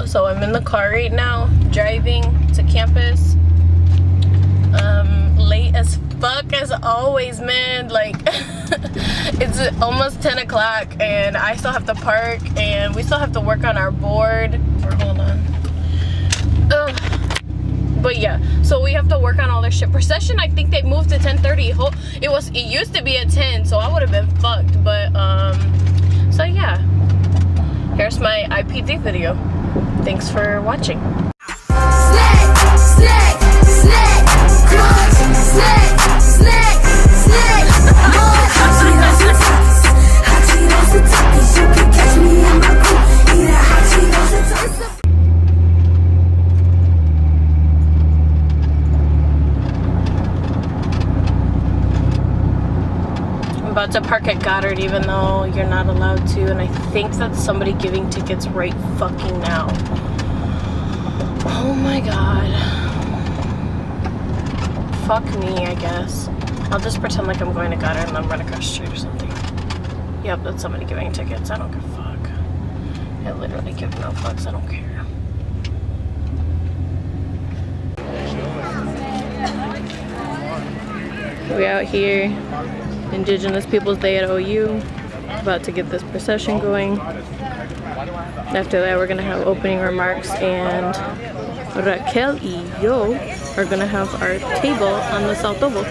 So I'm in the car right now, driving to campus. Late as fuck as always, man. Like, it's almost 10 o'clock and I still have to park and we still have to work on our board. Or hold on. But yeah, so we have to work on all their shit. Procession, I think they moved to 10:30. It used to be at 10, so I would have been fucked. But so yeah, here's my IPD video. Thanks for watching. About to park at Goddard even though you're not allowed to, and I think that's somebody giving tickets right fucking now. Oh my god. Fuck me, I guess. I'll just pretend like I'm going to Goddard and then run across the street or something. Yep, that's somebody giving tickets. I don't give a fuck. I literally give no fucks. I don't care. We out here, Indigenous Peoples Day at OU, about to get this procession going. After that, we're gonna have opening remarks, and Raquel y yo are gonna have our table on the South Oval.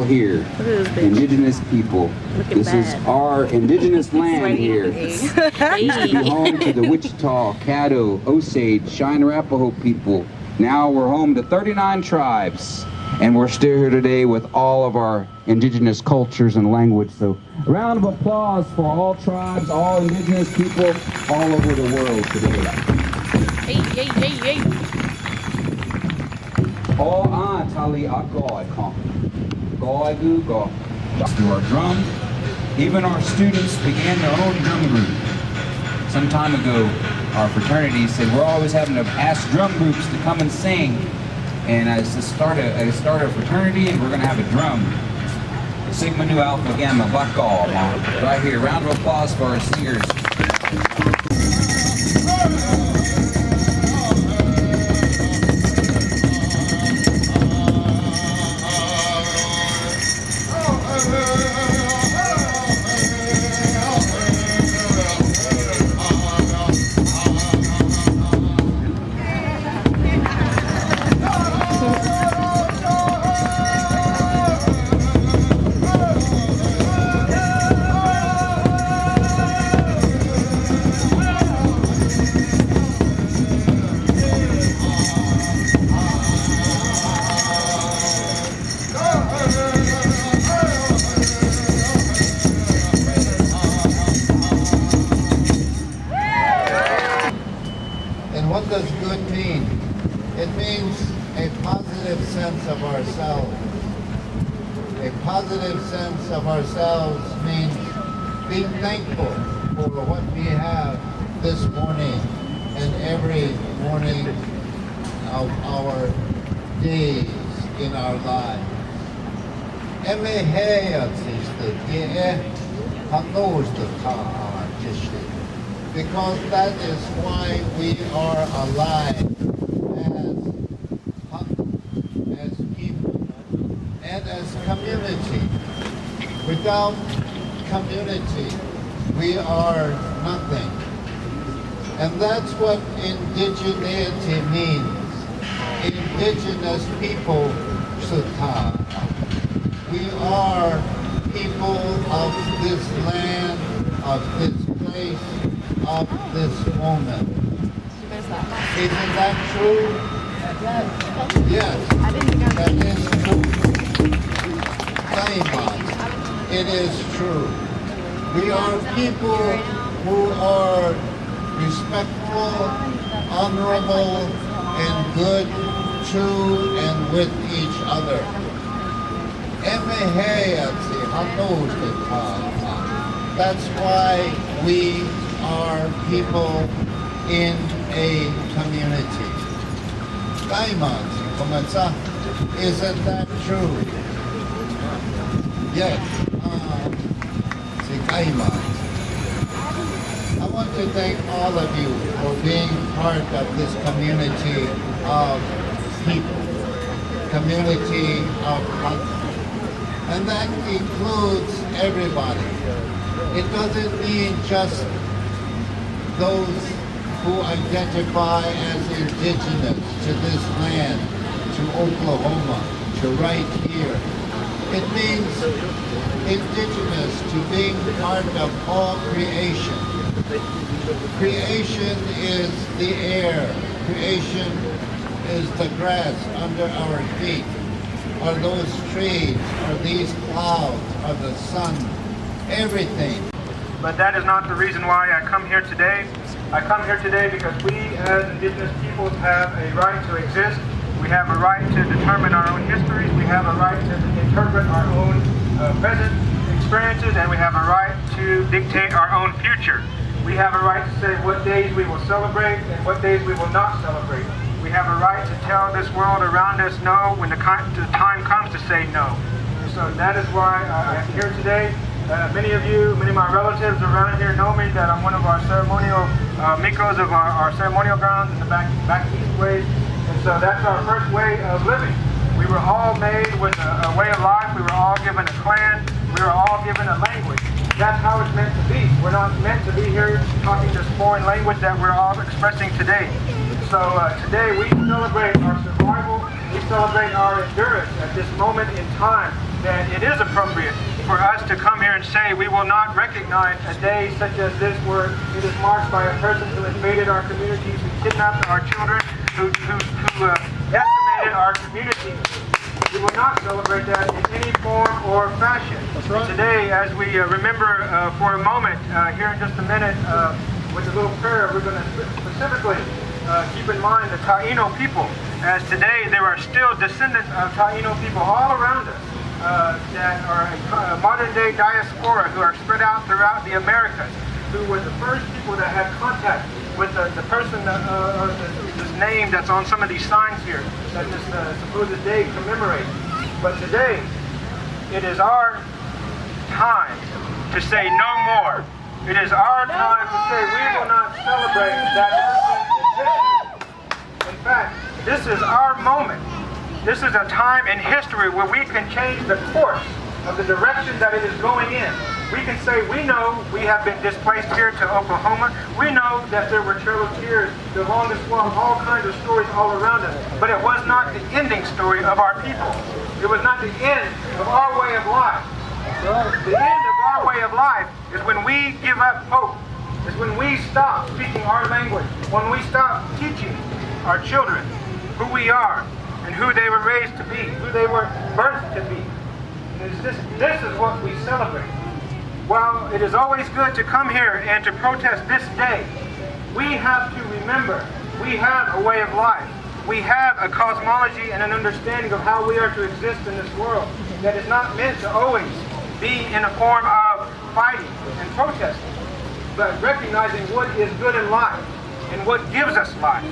Here, Indigenous people. This is our Indigenous land here. Used to be home to the Wichita, Caddo, Osage, Cheyenne, Arapaho people. Now we're home to 39 tribes, and we're still here today with all of our Indigenous cultures and language. So, a round of applause for all tribes, all Indigenous people all over the world today. Hey, hey, hey, hey. All on Tali Akoi. Go, go. Through our drum, even our students began their own drum group. Some time ago, our fraternity said we're always having to ask drum groups to come and sing, and I start a fraternity, and we're going to have a drum. Sigma Nu Alpha Gamma Bakal, right here. Round of applause for our singers. What does good mean? It means a positive sense of ourselves. A positive sense of ourselves means being thankful for what we have this morning and every morning of our days in our lives. Because that is why we are alive as people and as community. Without community, we are nothing. And that's what indigeneity means. Indigenous people, Sutta. We are people of this land, of this place, of this moment. Isn't that true? Yes, that is true. Very much. It is true. We are people who are respectful, honorable, and good to and with each other. That's why we are people in a community. Isn't that true? Yes. I want to thank all of you for being part of this community of people, community of culture. And that includes everybody. It doesn't mean just those who identify as indigenous to this land, to Oklahoma, to right here. It means indigenous to being part of all creation. Creation is the air. Creation is the grass under our feet. Are those trees? Are these clouds? Are the sun? Everything. But that is not the reason why I come here today. I come here today because we as Indigenous peoples have a right to exist. We have a right to determine our own histories. We have a right to interpret our own present experiences, and we have a right to dictate our own future. We have a right to say what days we will celebrate and what days we will not celebrate. We have a right to tell this world around us no when the time comes to say no. And so that is why I'm here today. Many of my relatives around here know me that I'm one of our ceremonial mikos of our ceremonial grounds in the back east ways. And so that's our first way of living. We were all made with a way of life. We were all given a clan. We were all given a language. That's how it's meant to be. We're not meant to be here talking this foreign language that we're all expressing today. So today we celebrate our survival. We celebrate our endurance at this moment in time, that it is appropriate for us to come here and say we will not recognize a day such as this where it is marked by a person who invaded our communities, who kidnapped our children, who decimated our community. We will not celebrate that in any form or fashion. Right. Today, as we remember for a moment, here in just a minute, with a little prayer, we're going to specifically keep in mind the Taino people, as today there are still descendants of Taino people all around us that are a modern-day diaspora who are spread out throughout the Americas, who were the first people that had contact with the person, this name that's on some of these signs here that this supposed day commemorates. But today, it is our time to say no more. It is our time to say we will not celebrate that history. In fact, this is our moment. This is a time in history where we can change the course of the direction that it is going in. We can say we know we have been displaced here to Oklahoma. We know that there were Trail of Tears, the longest walk, all kinds of stories all around us. But it was not the ending story of our people. It was not the end of our way of life. The end of our way of life is when we give up hope. Is when we stop speaking our language. When we stop teaching our children who we are and who they were raised to be, who they were birthed to be. This is what we celebrate. While it is always good to come here and to protest this day, we have to remember we have a way of life. We have a cosmology and an understanding of how we are to exist in this world that is not meant to always be in a form of fighting and protesting, but recognizing what is good in life and what gives us life.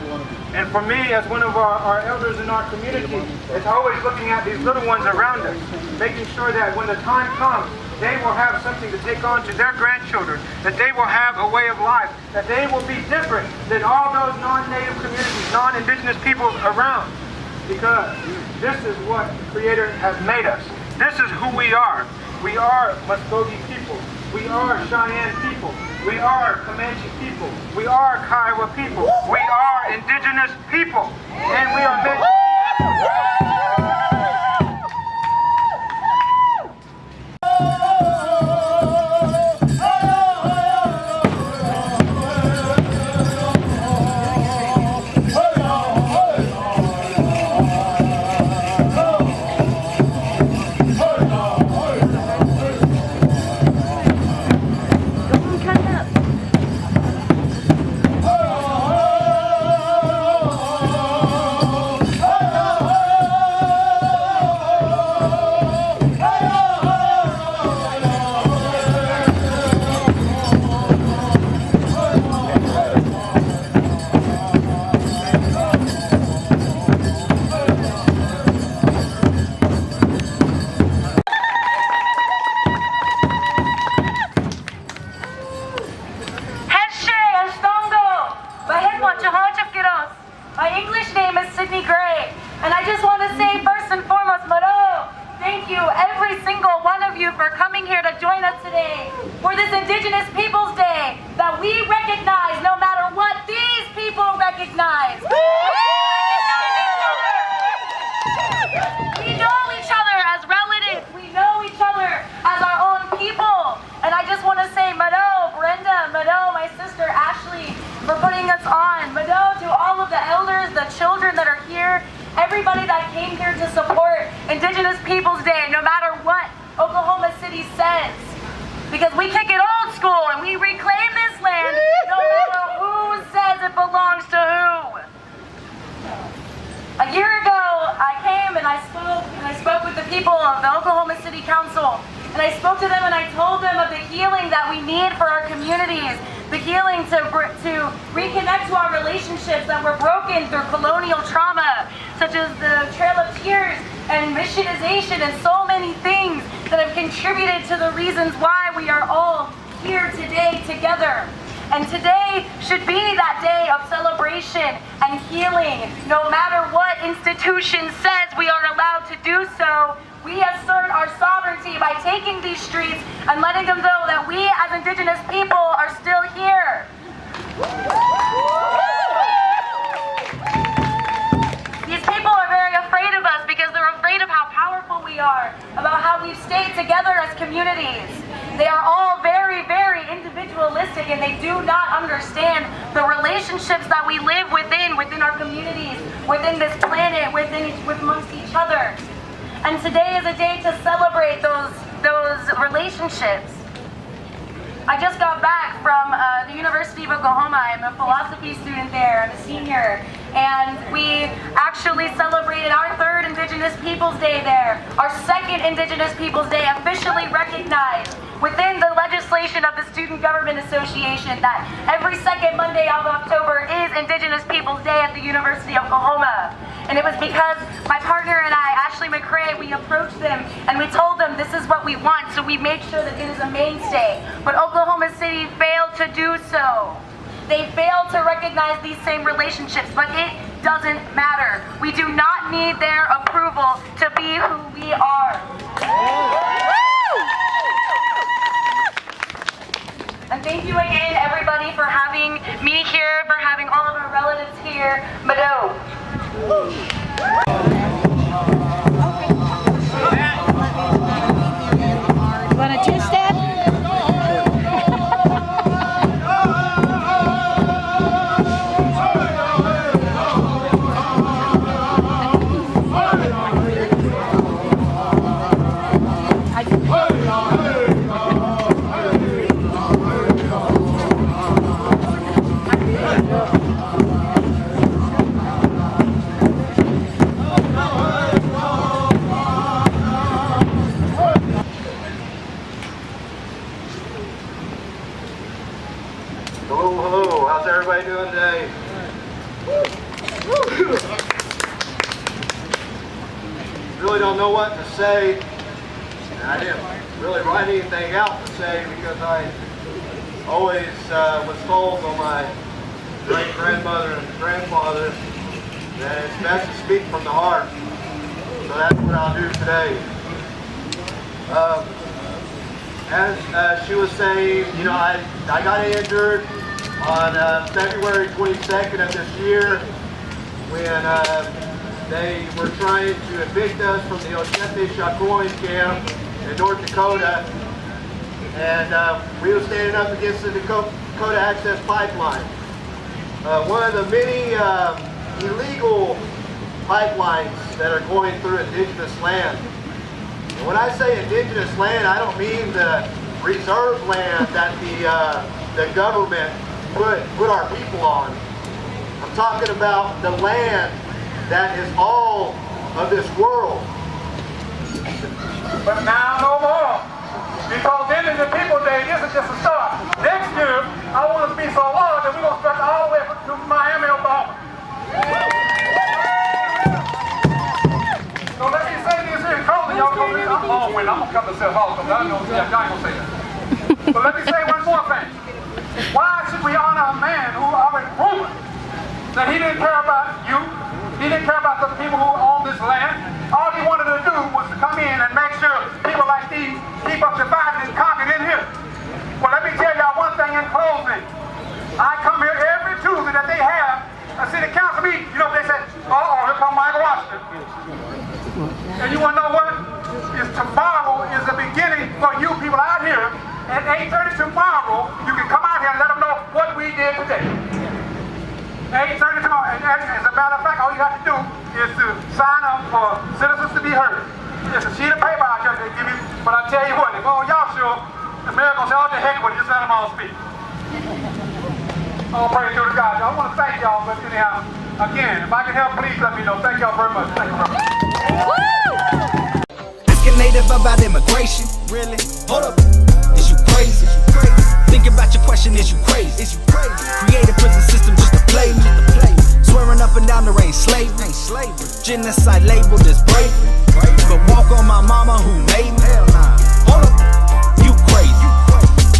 And for me, as one of our elders in our community, it's always looking at these little ones around us, making sure that when the time comes, they will have something to take on to their grandchildren, that they will have a way of life, that they will be different than all those non-native communities, non-indigenous peoples around. Because this is what the Creator has made us. This is who we are. We are Muskogee people. We are Cheyenne people. We are Comanche people. We are Kiowa people. We are Indigenous people. And we are meant to My English name is Sydne Gray, and I just want to say first and foremost, Maro, thank you every single one of you for coming here to join us today for this Indigenous Peoples Day that we recognize no matter what these people recognize. We know each other as relatives, we know each other as our own people, and I just want to say Maro, Brenda, Maro, my sister Ashley, for putting us on. Mado to all of the elders, the children that are here, everybody that came here to support Indigenous Peoples Day, no matter what Oklahoma City says. Because we kick it old school and we reclaim this land, no matter who says it belongs to who. A year ago, I came and I spoke with the people of the Oklahoma City Council. And I spoke to them and I told them of the healing that we need for our communities, the healing to reconnect to our relationships that were broken through colonial trauma, such as the Trail of Tears and missionization and so many things that have contributed to the reasons why we are all here today together. And today should be that day of celebration and healing. No matter what institution says we are allowed to do so, we assert our sovereignty by taking these streets and letting them know that we as Indigenous people are still here. These people are very afraid of us because they're afraid of how powerful we are, about how we've stayed together as communities. They are all very, very individualistic and they do not understand the relationships that we live within our communities, within this planet, amongst each other. And today is a day to celebrate those relationships. I just got back from the University of Oklahoma. I'm a philosophy student there. I'm a senior. And we actually celebrated our third Indigenous Peoples Day there. Our second Indigenous Peoples Day officially recognized within the legislation of the Student Government Association that every second Monday of October is Indigenous Peoples Day at the University of Oklahoma. And it was because my partner and I, Ashley McCrae, we approached them and we told them this is what we want, so we make sure that it is a mainstay. But Oklahoma City failed to do so. They failed to recognize these same relationships, but it doesn't matter. We do not need their approval to be who we are. And thank you again, everybody, for having me here, for having all of our relatives here. Mado. Want a two-step? Hello, hello. How's everybody doing today? Really don't know what to say. And I didn't really write anything out to say because I always was told by my great-grandmother and grandfather that it's best to speak from the heart. So that's what I'll do today. As she was saying, you know, I got injured on February 22nd of this year when they were trying to evict us from the Ochete-Chacoin camp in North Dakota. And we were standing up against the Dakota Access Pipeline. One of the many illegal pipelines that are going through indigenous land. And when I say indigenous land, I don't mean the reserve land that the government put our people on. I'm talking about the land that is all of this world. But now no more. Because Indigenous People Day isn't just a start. Next year, I want it to be so large that we're going to stretch all the way to Miami, Oklahoma. So let me say this here in closing. Y'all go read. I'm long-winded. I'm going to cut myself off because I know y'all ain't going to say that. But let me say one more thing. Why should we honor a man who already proven that he didn't care about you? He didn't care about the people who own this land. All he wanted to do was to come in and make sure people like these keep us divided and conquered in here. Well, let me tell y'all one thing in closing. I come here every Tuesday that they have a city council meeting. You know what they say? Uh-oh, here come Michael Washington. And you want to know what? Tomorrow is the beginning for you people out here. At 8:30 tomorrow, you can come out here and let them know what we did today. 8:30 tomorrow, and as a matter of fact, all you have to do is to sign up for Citizens to be Heard. It's a sheet of paper out there they give you, but I tell you what, if all y'all sure, the mayor gonna say, oh, the heck with it, just let them all speak. All praise to the God. I want to thank y'all, but anyhow, again, if I can help, please let me know. Thank y'all very much. Thank you very much. Asking native about immigration. Really? Hold up. Is you crazy? Think about your question, is you crazy? Create a prison system just to play me. Swearing up and down there ain't slavery. Genocide labeled as bravery. But walk on my mama who made me.